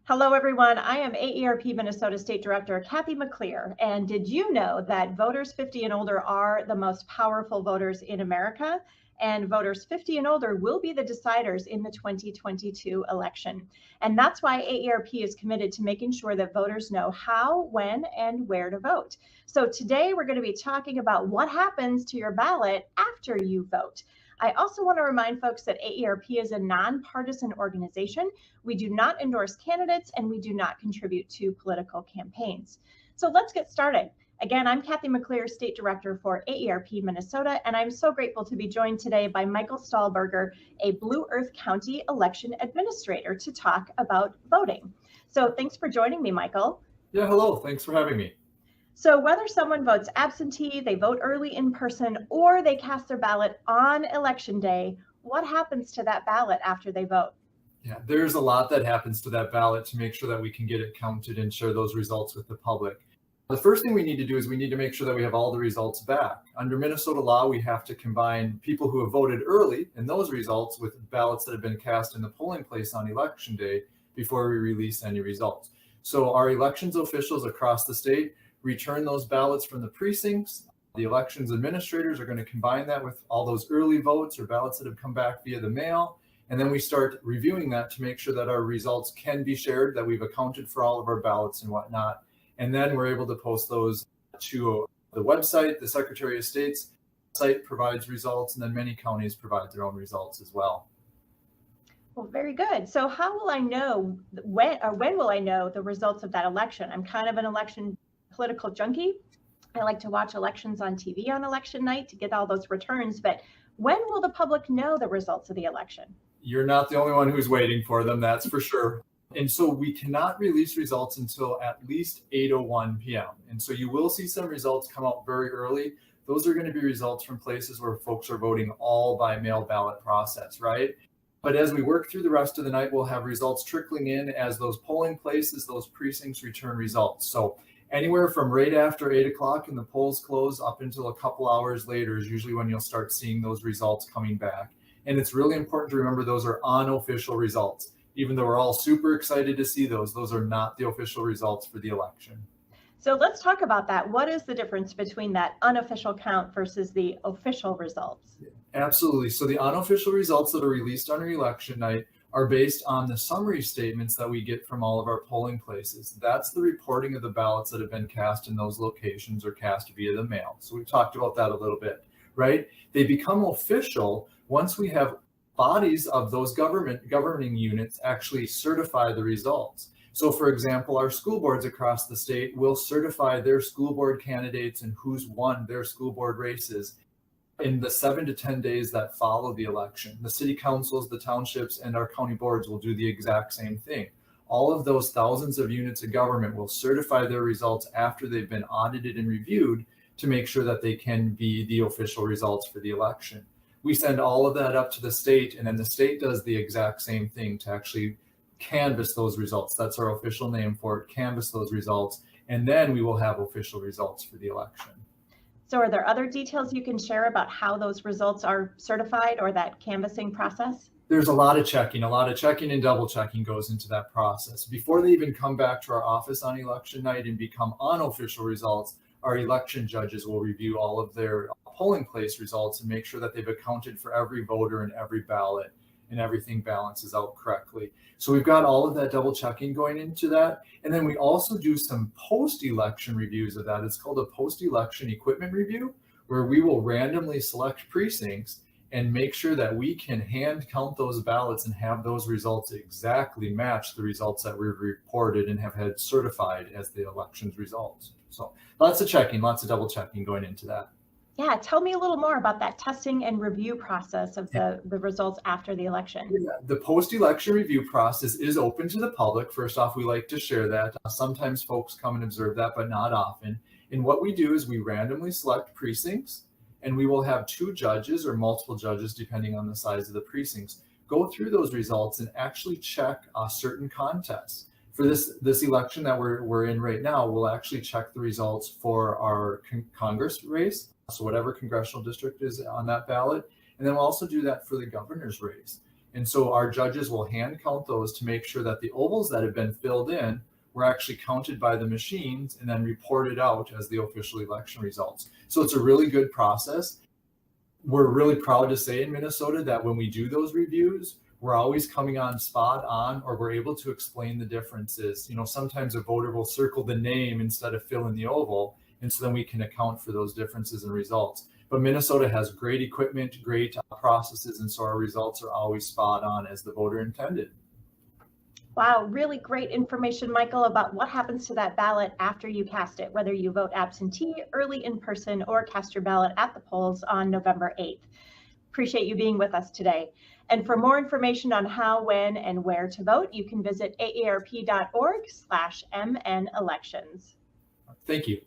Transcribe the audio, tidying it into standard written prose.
Hello, everyone. I am AERP Minnesota State Director Kathy McClear. And did you know that voters 50 and older are the most powerful voters in America? And voters 50 and older will be the deciders in the 2022 election. And that's why AERP is committed to making sure that voters know how, when, and where to vote. So today we're going to be talking about what happens to your ballot after you vote. I also want to remind folks that AERP is a nonpartisan organization. We do not endorse candidates and we do not contribute to political campaigns. So let's get started. Again, I'm Kathy McClear, State Director for AERP Minnesota, and I'm so grateful to be joined today by Michael Stalberger, a Blue Earth County election administrator, to talk about voting. So thanks for joining me, Michael. Yeah, hello. Thanks for having me. So whether someone votes absentee, they vote early in person, or they cast their ballot on election day, what happens to that ballot after they vote? Yeah, there's a lot that happens to that ballot to make sure that we can get it counted and share those results with the public. The first thing we need to do is we need to make sure that we have all the results back. Under Minnesota law, we have to combine people who have voted early and those results with ballots that have been cast in the polling place on election day before we release any results. So our elections officials across the state return those ballots from the precincts. The elections administrators are going to combine that with all those early votes or ballots that have come back via the mail. And then we start reviewing that to make sure that our results can be shared, that we've accounted for all of our ballots and whatnot. And then we're able to post those to the website. The Secretary of State's site provides results, and then many counties provide their own results as well. Well, very good. So how will I know when will I know the results of that election? I'm kind of an election political junkie. I like to watch elections on TV on election night to get all those returns, but when will the public know the results of the election? You're not the only one who's waiting for them, that's for sure. And so we cannot release results until at least 8:01 p.m. And so you will see some results come out very early. Those are going to be results from places where folks are voting all by mail ballot process, right? But as we work through the rest of the night, we'll have results trickling in as those polling places, those precincts return results. So anywhere from right after 8 o'clock and the polls close up until a couple hours later is usually when you'll start seeing those results coming back. And it's really important to remember those are unofficial results. Even though we're all super excited to see those are not the official results for the election. So let's talk about that. What is the difference between that unofficial count versus the official results? Absolutely. So the unofficial results that are released on our election night are based on the summary statements that we get from all of our polling places. That's the reporting of the ballots that have been cast in those locations or cast via the mail. So we've talked about that a little bit, right? They become official once we have bodies of those governing units actually certify the results. So for example, our school boards across the state will certify their school board candidates and who's won their school board races in the 7 to 10 days that follow the election. The city councils, the townships, and our county boards will do the exact same thing. All of those thousands of units of government will certify their results after they've been audited and reviewed to make sure that they can be the official results for the election. We send all of that up to the state, and then the state does the exact same thing to actually canvass those results. That's our official name for it, canvass those results, and then we will have official results for the election. So are there other details you can share about how those results are certified or that canvassing process? There's a lot of checking and double checking goes into that process. Before they even come back to our office on election night and become unofficial results, our election judges will review all of their polling place results and make sure that they've accounted for every voter and every ballot and everything balances out correctly. So we've got all of that double checking going into that. And then we also do some post-election reviews of that. It's called a post-election equipment review, where we will randomly select precincts and make sure that we can hand count those ballots and have those results exactly match the results that we've reported and have had certified as the election's results. So lots of checking, lots of double checking going into that. Yeah, tell me a little more about that testing and review process of the results after the election. Yeah, the post-election review process is open to the public. First off, we like to share that. Sometimes folks come and observe that, but not often. And what we do is we randomly select precincts, and we will have 2 judges or multiple judges, depending on the size of the precincts, go through those results and actually check certain contests. For this election that we're in right now, we'll actually check the results for our Congress race, so whatever congressional district is on that ballot, and then we'll also do that for the governor's race. And so our judges will hand count those to make sure that the ovals that have been filled in were actually counted by the machines and then reported out as the official election results. So it's a really good process. We're really proud to say in Minnesota that when we do those reviews, we're always coming on spot on, or we're able to explain the differences. Sometimes a voter will circle the name instead of fill in the oval, and so then we can account for those differences in results. But Minnesota has great equipment, great processes, and so our results are always spot on as the voter intended. Wow, really great information, Michael, about what happens to that ballot after you cast it, whether you vote absentee, early in person, or cast your ballot at the polls on November 8th. Appreciate you being with us today. And for more information on how, when, and where to vote, you can visit aarp.org/mnelections. Thank you.